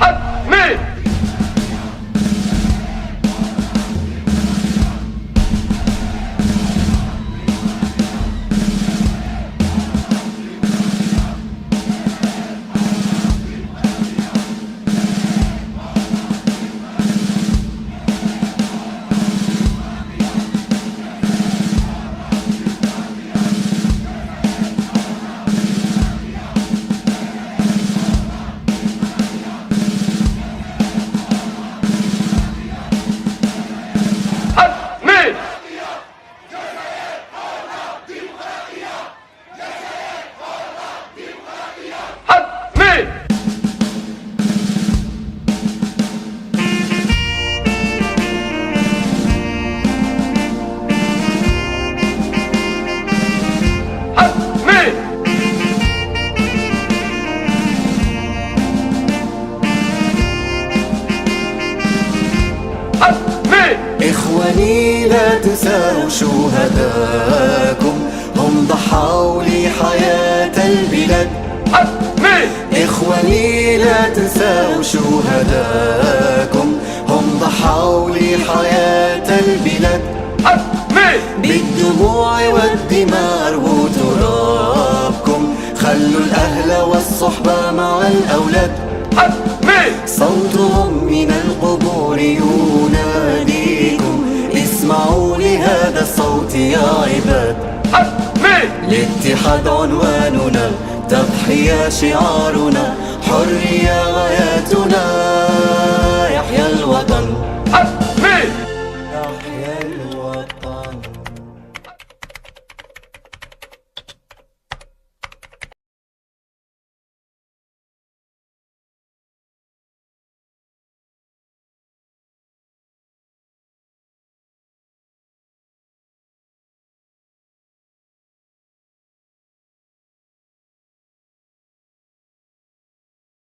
حتمي. إخواني لا تنسوا شهداءكم، هم ضحوا لحياة البلاد. إخواني لا تنسوا شهداءكم، هم ضحوا لحياة البلاد. بالدموع والدماء وترابكم، خلوا الأهل والصحبة مع الأولاد. صوتهم من القبور يناديكم، اسمعوا لهذا الصوت يا عباد. الاتحاد عنواننا، تضحية شعارنا، حرية غايتنا، يحيى الوطن.